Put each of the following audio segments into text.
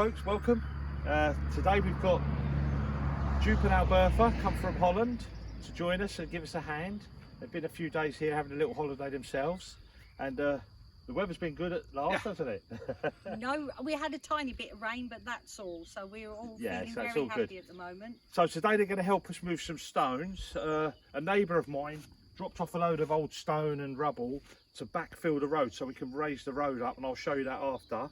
folks, welcome. Today we've got Jupe and Albertha come from Holland to join us and give us a hand. They've been a few days here having a little holiday themselves, and the weather's been good at last, hasn't it? No, we had a tiny bit of rain, but that's all, so we're all feeling so very happy at the moment. So today they're going to help us move some stones. A neighbour of mine dropped off a load of old stone and rubble to backfill the road so we can raise the road up, and I'll show you that after.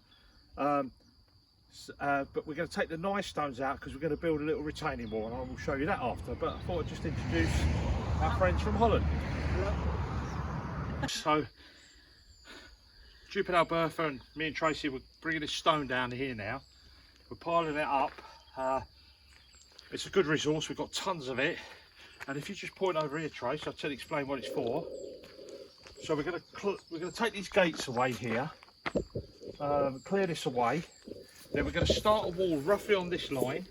But we're going to take the nice stones out because we're going to build a little retaining wall, and I will show you that after. But I thought I'd just introduce our friends from Holland. So Jupe and Albertha and me and Tracy, we're bringing this stone down here now. We're piling it up. It's a good resource, we've got tons of it. And if you just point over here, Trace, I'll tell you, explain what it's for. So we're going to take these gates away here, clear this away. Then we're going to start a wall roughly on this line,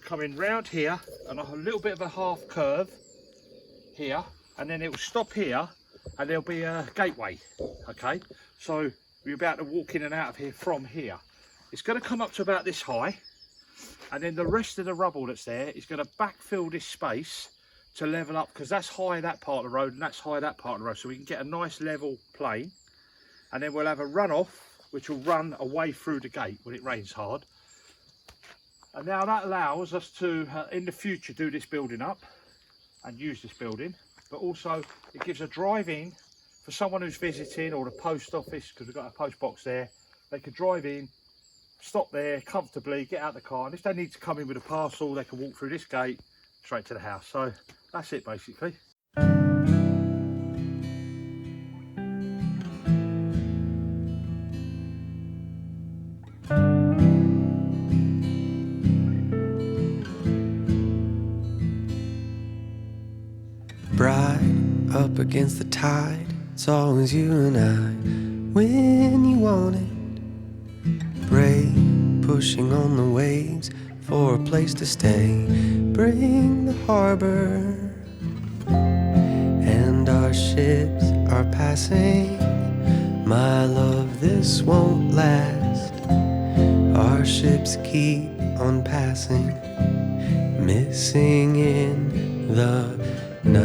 coming round here and a little bit of a half curve here, and then it will stop here and there'll be a gateway. Okay, so we're about to walk in and out of here from here. It's going to come up to about this high, and then the rest of the rubble that's there is going to backfill this space to level up, because that's high that part of the road and that's high that part of the road, so we can get a nice level plane. And then we'll have a runoff which will run away through the gate when it rains hard. And now that allows us to in the future do this building up and use this building, but also it gives a drive in for someone who's visiting, or the post office, because we've got a post box there. They could drive in, stop there comfortably, get out of the car, and if they need to come in with a parcel, they can walk through this gate straight to the house. So that's it basically. Bright up against the tide, it's always you and I when you want it. Brave, pushing on the waves for a place to stay. Bring the harbor, and our ships are passing. My love, this won't last. Our ships keep on passing, missing in the night,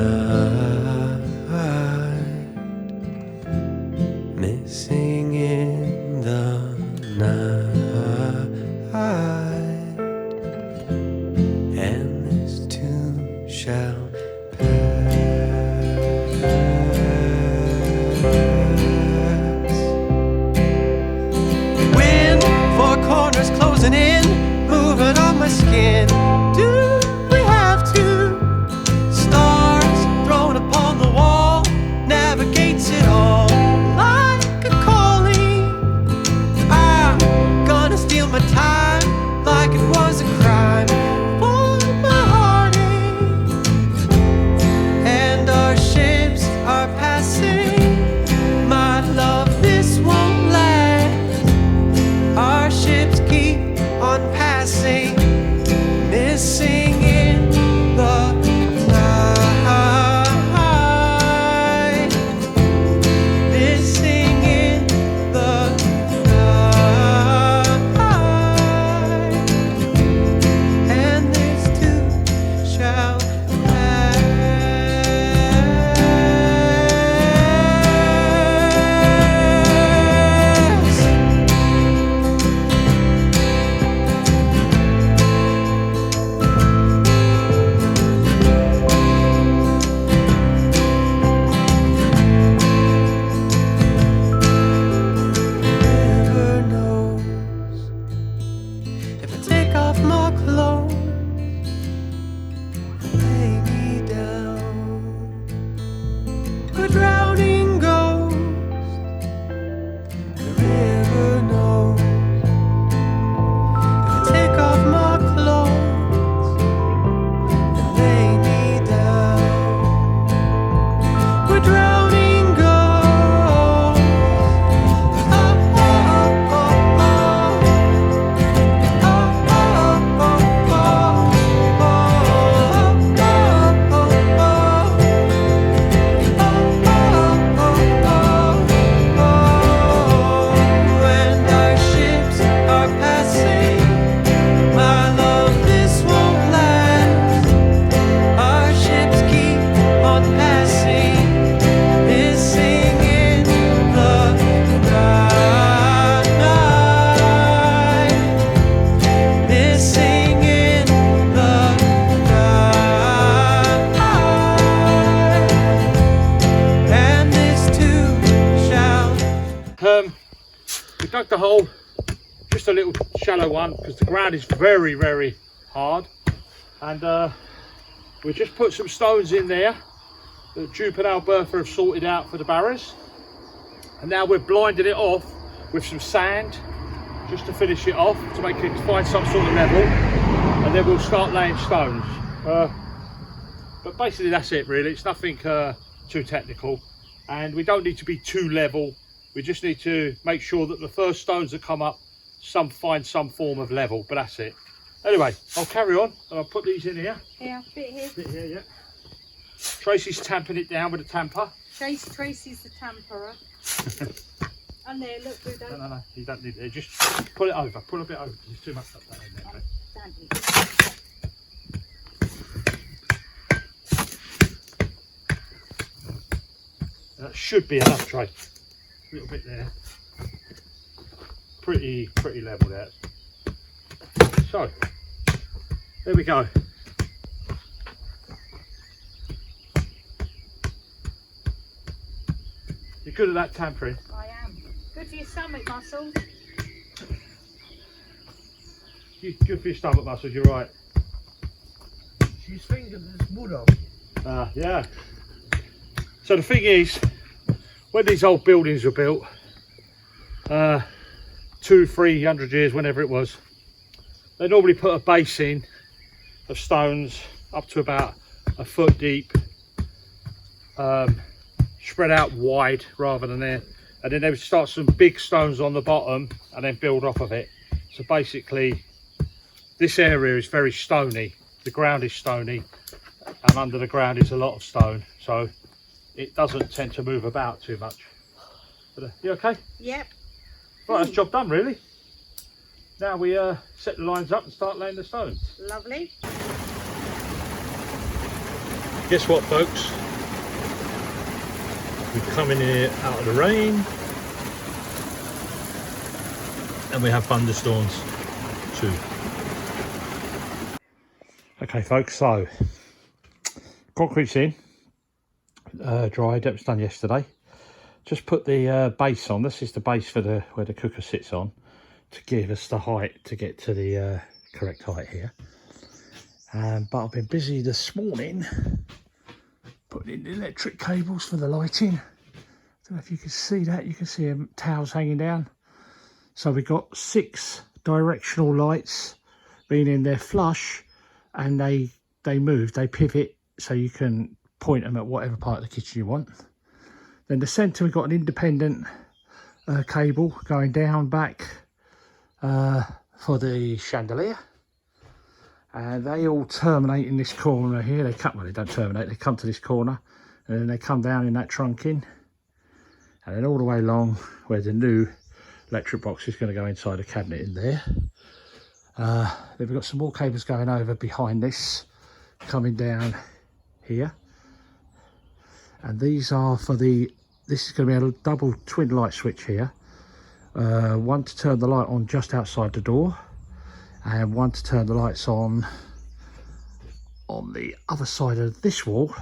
missing in the night, and this too shall pass. Wind, four corners closing in, moving on my skin. Do we have to? Stars thrown dug the hole, just a little shallow one, because the ground is very, very hard. And we just put some stones in there that Jupe and Alberta have sorted out for the barrows. And now we're blinding it off with some sand, just to finish it off, to make it find some sort of level. And then we'll start laying stones. But basically that's it really. It's nothing too technical, and we don't need to be too level. We just need to make sure that the first stones that come up find some form of level, but that's it. Anyway, I'll carry on and I'll put these in here. Yeah, bit here. Bit here, yeah. Tracy's tamping it down with a tamper. Tracy's the tamperer. And there, look, Budo. No, you don't need it. Just pull it over. Pull a bit over. There's too much up there. Okay? That should be enough, Trey. A little bit there. Pretty level there. So, there we go. You're good at that tampering. I am. Good for your stomach muscles. Good for your stomach muscles, you're right. She's thinking this Budo. Yeah. So the thing is, when these old buildings were built, 200-300 years, whenever it was, they normally put a base in of stones up to about a foot deep, spread out wide rather than there, and then they would start some big stones on the bottom and then build off of it. So basically this area is very stony. The ground is stony, and under the ground is a lot of stone, so it doesn't tend to move about too much. But you okay? Yep. Right, that's job done really. Now we set the lines up and start laying the stones. Lovely. Guess what, folks? We're coming here out of the rain, and we have thunderstorms too. Okay, folks, so concrete's in, dried. That was done yesterday. Just put the base on. This is the base for where the cooker sits on, to give us the height to get to the correct height here. But I've been busy this morning putting in the electric cables for the lighting. I don't know if you can see that. You can see towels hanging down. So we've got 6 directional lights, meaning they're flush and they move, they pivot, so you can point them at whatever part of the kitchen you want. Then the centre, we've got an independent cable going down back for the chandelier, and they all terminate in this corner here. They don't terminate, they come to this corner and then they come down in that trunking, and then all the way along where the new electric box is going to go inside the cabinet in there. Then we've got some more cables going over behind this, coming down here, and these are for this is going to be a double twin light switch here. One to turn the light on just outside the door, and one to turn the lights on the other side of this wall,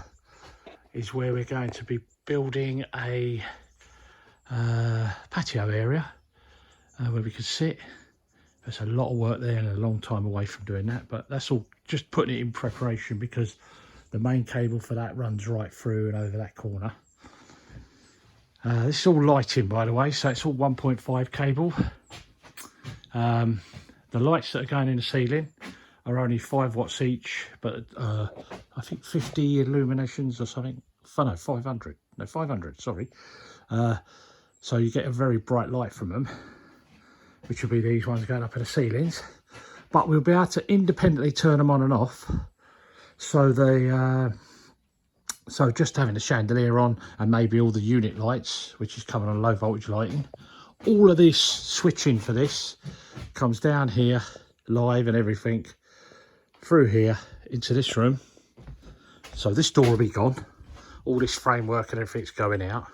is where we're going to be building a patio area where we could sit. There's a lot of work there and a long time away from doing that, but that's all just putting it in preparation, because the main cable for that runs right through and over that corner. This is all lighting, by the way, so it's all 1.5 cable. The lights that are going in the ceiling are only 5 watts each, but I think 50 illuminations or something. No, 500. No, 500, sorry. So you get a very bright light from them, which will be these ones going up in the ceilings. But we'll be able to independently turn them on and off. So so just having the chandelier on, and maybe all the unit lights, which is coming on low voltage lighting. All of this switching for this comes down here, live and everything, through here into this room. So this door will be gone. All this framework and everything's going out.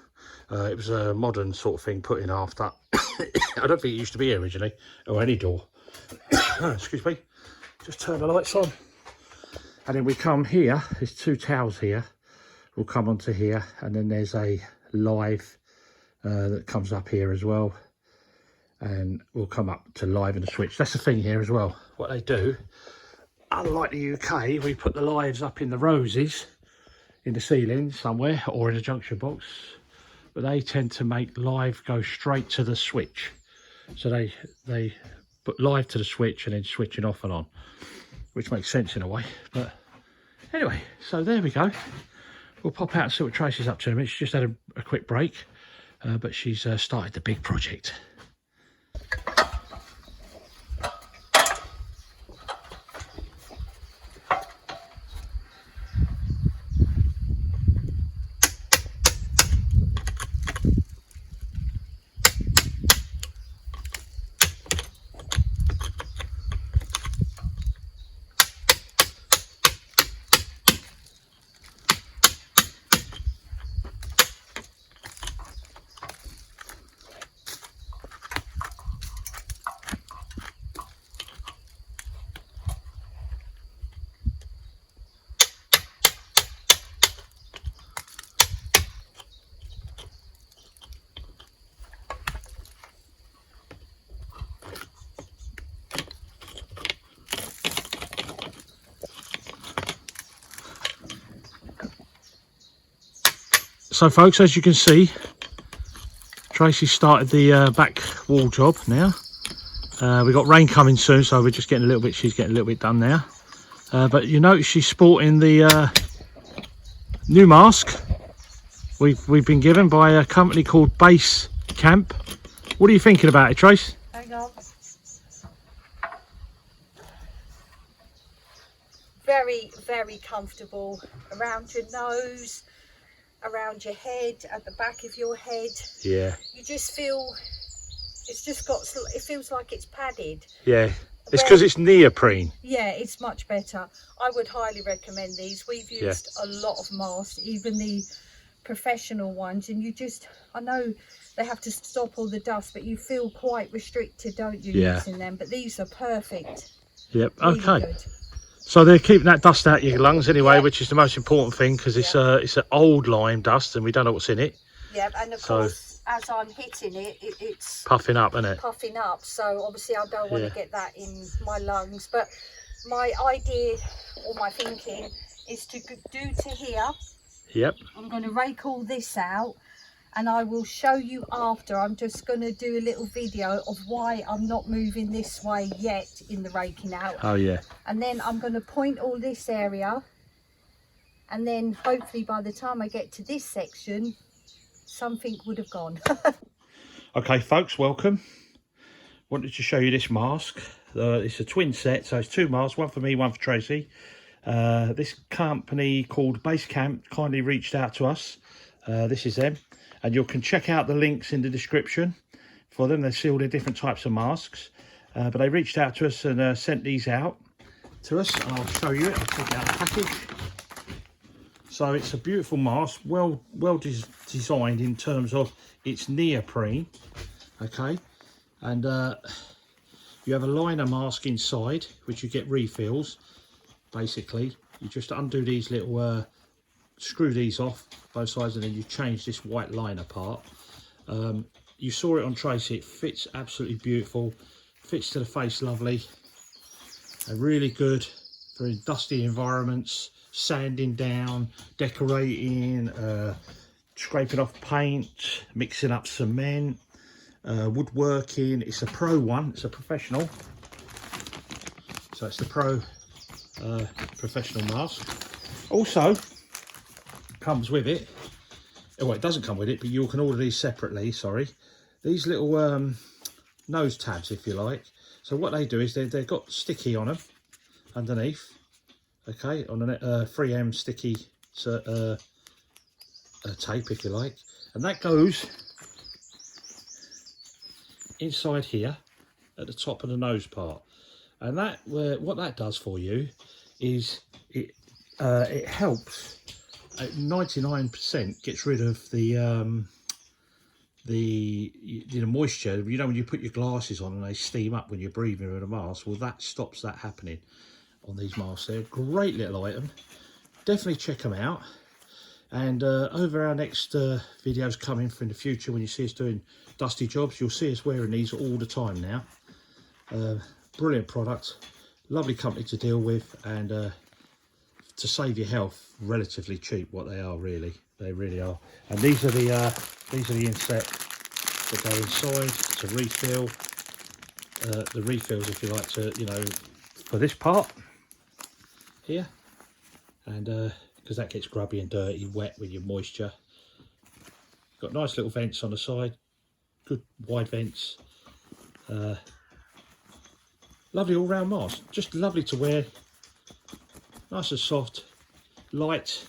It was a modern sort of thing put in after. I don't think it used to be here originally, or any door. Excuse me. Just turn the lights on. And then we come here, there's 2 towels here. We'll come onto here, and then there's a live that comes up here as well. and we'll come up to liven the switch. That's the thing here as well. What they do, unlike the UK, we put the lives up in the roses in the ceiling somewhere or in a junction box, but they tend to make live go straight to the switch. So they put live to the switch and then switch it off and on, which makes sense in a way. But anyway, so there we go. We'll pop out and see what Tracy's up to in a minute. She's just had a quick break, but she's started the big project. So folks, as you can see, Tracy started the back wall job now. We've got rain coming soon, so we're just getting a little bit, she's getting a little bit done now. But you notice she's sporting the new mask we've been given by a company called Base Camp. What are you thinking about it, Trace? Hang on. Very, very comfortable around your nose, around your head, at the back of your head. Yeah. You just feel, it's just got, it feels like it's padded. Yeah. It's because it's neoprene. Yeah, it's much better. I would highly recommend these. We've used a lot of masks, even the professional ones, and you just, I know they have to stop all the dust, but you feel quite restricted, don't you, using them? But these are perfect. Yep. Really okay. Good. So they're keeping that dust out of your lungs anyway, which is the most important thing, because it's an old lime dust and we don't know what's in it. Yeah, and of course, as I'm hitting it, it's puffing up, isn't it? Puffing up. So obviously I don't want to get that in my lungs. But my idea or my thinking is to do to here. Yep. I'm going to rake all this out, and I will show you after. I'm just going to do a little video of why I'm not moving this way yet in the raking out. Oh yeah. And then I'm going to point all this area, and then hopefully by the time I get to this section, something would have gone. Okay folks, welcome. Wanted to show you this mask. It's a twin set, so it's two masks, one for me, one for Tracy. This company called Base Camp kindly reached out to us. This is them, and you can check out the links in the description for them. They see all the different types of masks, but they reached out to us and sent these out to us. I'll show you it. I'll take it out of the package. So it's a beautiful mask, well designed in terms of its neoprene. Okay, and you have a liner mask inside, which you get refills. Basically, you just undo these little screw these off both sides, and then you change this white liner part. You saw it on Tracy. It fits absolutely beautiful, fits to the face lovely, and really good for dusty environments, sanding down, decorating, scraping off paint, mixing up cement, woodworking. It's a pro one, it's a professional, so it's the pro professional mask. Also comes with it, well, it doesn't come with it, but you can order these separately. Sorry, these little nose tabs, if you like. So what they do is they've got sticky on them underneath, okay, on a 3M sticky tape, if you like, and that goes inside here at the top of the nose part. And that, what that does for you is it helps. 99% gets rid of the moisture. You know, when you put your glasses on and they steam up when you're breathing with a mask, well, that stops that happening on these masks. They're a great little item. Definitely check them out. And over our next videos coming for in the future, when you see us doing dusty jobs, you'll see us wearing these all the time now. Brilliant product, lovely company to deal with, and to save your health, relatively cheap. What they are, really, they really are. And these are the inset that go inside to refill. The refills, if you like, to, you know, for this part here, and because that gets grubby and dirty, wet with your moisture. Got nice little vents on the side, good wide vents. Lovely all-round mask, just lovely to wear, nice and soft, light,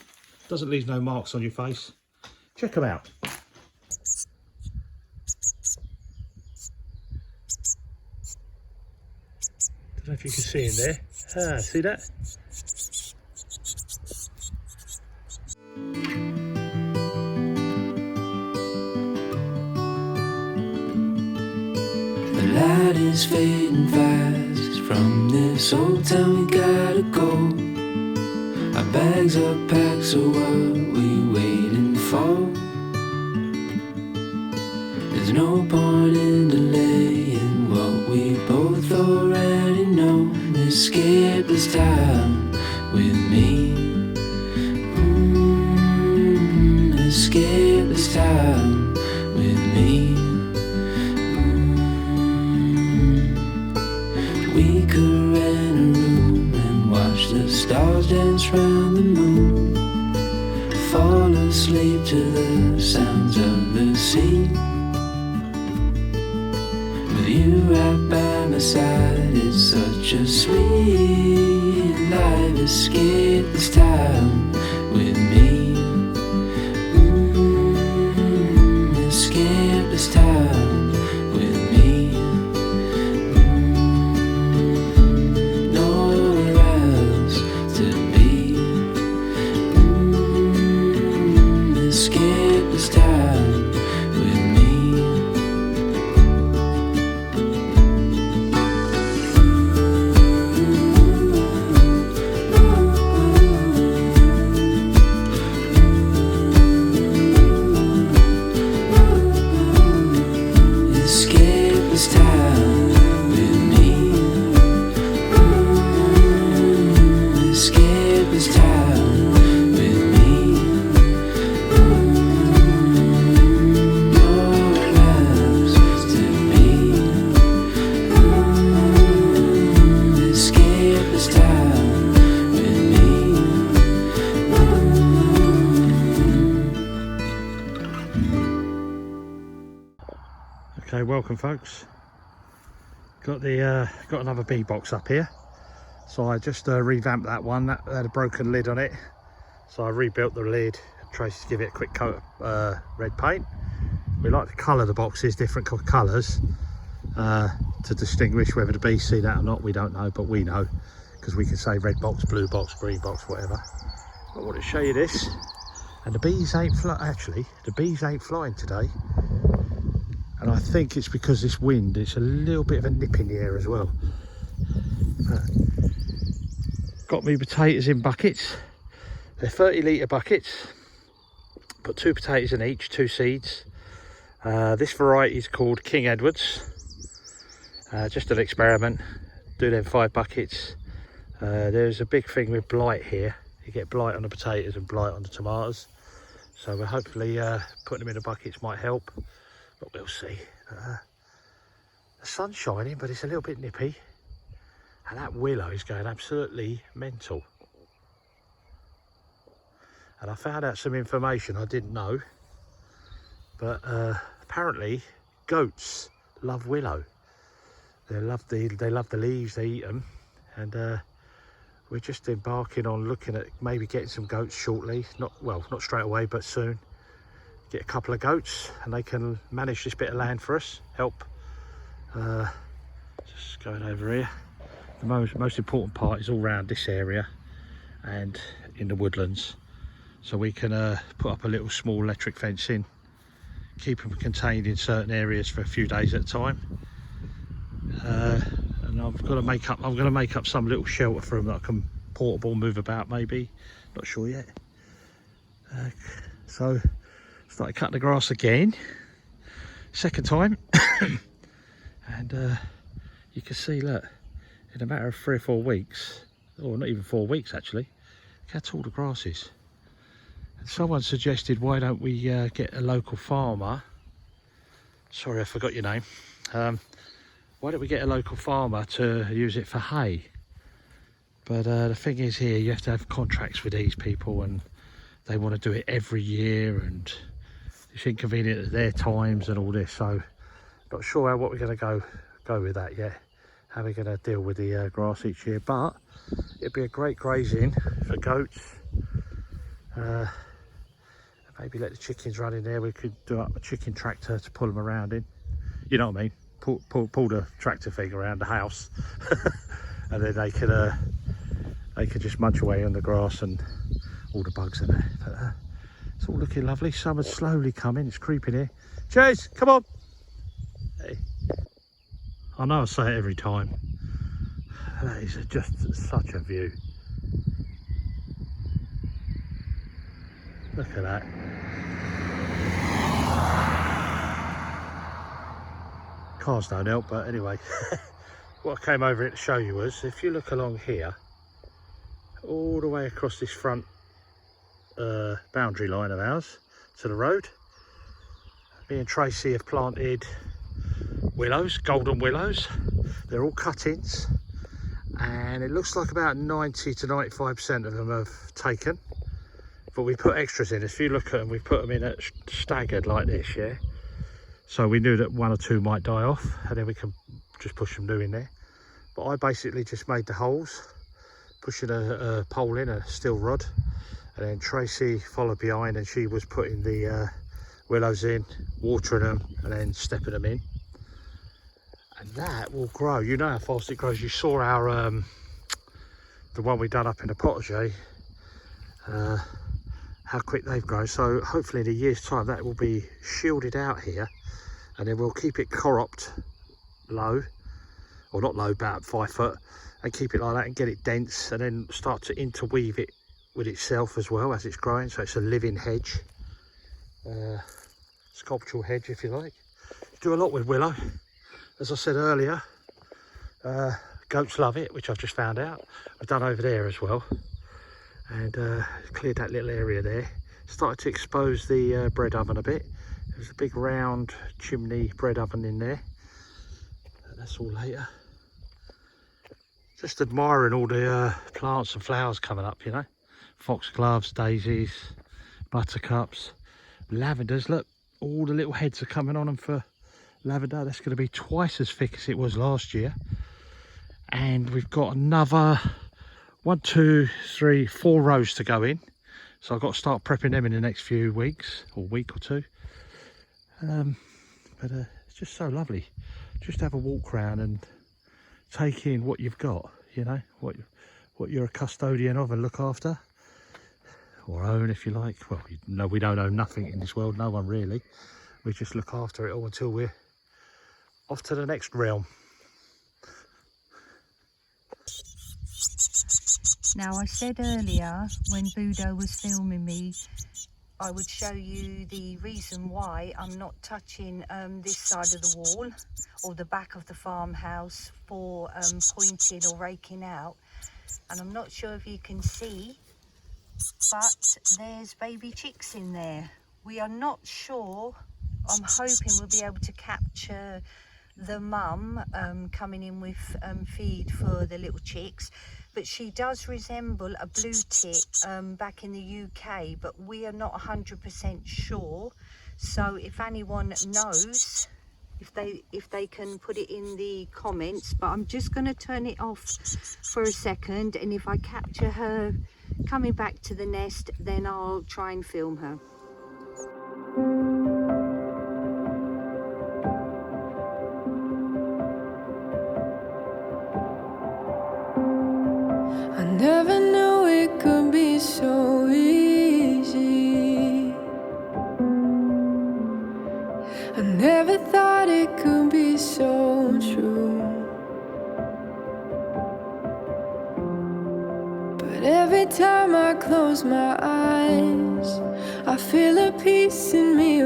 doesn't leave no marks on your face. Check them out. Don't know if you can see in there. See that? The light is fading fast from this old town, we gotta go. Our bags are packed, so what we waiting for? There's no point in delaying what we both already know. Escape this town with me. Escape this town with me. We could rent a room and watch the stars dance round the moon. Fall asleep to the sounds of the sea. With you right by my side, it's such a sweet life. Escape this town with me. Escape this town with me. Nowhere else to be. Escape this town with me. Escape this town with me. Escape this town with me. Nowhere else to be. Escape this town with me. Okay, welcome folks. Got another bee box up here, so I just revamped that one. That had a broken lid on it, so I rebuilt the lid. Tracy to give it a quick coat of red paint. We like to colour the boxes different colours to distinguish whether the bees see that or not. We don't know, but we know, because we can say red box, blue box, green box, whatever. I want to show you this, and the bees ain't flying today. And I think it's because this wind, it's a little bit of a nip in the air as well. Got me potatoes in buckets. They're 30-litre buckets. Put 2 potatoes in each, 2 seeds. This variety is called King Edwards. Just an experiment. Do them 5 buckets. There's a big thing with blight here. You get blight on the potatoes and blight on the tomatoes. So we're hopefully putting them in the buckets might help. But we'll see. The sun's shining, but it's a little bit nippy, and that willow is going absolutely mental. And I found out some information I didn't know, but apparently goats love willow. They love the leaves, they eat them, and we're just embarking on looking at maybe getting some goats shortly. Not straight away, but soon. Get a couple of goats and they can manage this bit of land for us, help. Just going over here. The most important part is all around this area and in the woodlands, so we can put up a little small electric fence in, keep them contained in certain areas for a few days at a time. And I'm going to make up some little shelter for them that I can portable, move about maybe, not sure yet. So started cutting the grass again, second time. And you can see, look, in a matter of 3 or 4 weeks, or not even 4 weeks actually, look how tall the grass is. And someone suggested, why don't we get a local farmer, sorry I forgot your name, why don't we get a local farmer to use it for hay? But the thing is here, you have to have contracts with these people, and they want to do it every year, and it's inconvenient at their times and all this. So not sure how, what we're going to go with that yet, how we're going to deal with the grass each year. But it'd be a great grazing for goats. Maybe let the chickens run in there. We could do up a chicken tractor to pull them around in, you know what I mean, pull the tractor thing around the house. And then they could just munch away on the grass and all the bugs in there. But it's all looking lovely. Summer's slowly coming, it's creeping here. Chase, come on. Hey. I know I say it every time. That is just such a view. Look at that. Cars don't help, but anyway. What I came over here to show you was, if you look along here, all the way across this front boundary line of ours to the road, me and Tracy have planted willows, golden willows. They're all cuttings, and it looks like about 90 to 95% of them have taken, but we put extras in. If you look at them, we put them in at staggered like this, yeah, so we knew that 1 or 2 might die off, and then we can just push them new in there. But I basically just made the holes, pushing a pole in, a steel rod, and then Tracy followed behind, and she was putting the willows in, watering them, and then stepping them in. And that will grow. You know how fast it grows. You saw our the one we done up in the potager, how quick they've grown. So hopefully in a year's time that will be shielded out here, and then we'll keep it cropped low, or not low, about 5 foot, and keep it like that and get it dense, and then start to interweave it with itself as well as it's growing, so it's a living hedge, sculptural hedge if you like. Do a lot with willow, as I said earlier. Goats love it, which I've just found out. I've done over there as well, and cleared that little area there. Started to expose the bread oven a bit. There's a big round chimney bread oven in there. That's all later. Just admiring all the plants and flowers coming up, you know. Foxgloves, daisies, buttercups, lavenders. Look, all the little heads are coming on them for lavender. That's going to be twice as thick as it was last year. And we've got another 1, 2, 3, 4 rows to go in. So I've got to start prepping them in the next few weeks, or week or two. But it's just so lovely. Just have a walk around and take in what you've got, you know, what you're a custodian of and look after, or own if you like. Well, no, we don't own nothing in this world, no one really. We just look after it all until we're off to the next realm. Now, I said earlier when Budo was filming me, I would show you the reason why I'm not touching this side of the wall or the back of the farmhouse for pointing or raking out. And I'm not sure if you can see, but there's baby chicks in there. We are not sure. I'm hoping we'll be able to capture the mum coming in with feed for the little chicks. But she does resemble a blue tit back in the UK, but we are not 100% sure. So if anyone knows, if they can put it in the comments. But I'm just going to turn it off for a second, and if I capture her coming back to the nest, then I'll try and film her. I never knew it could be so easy. I never thought it could be so true. But every time I close my eyes, I feel a peace in me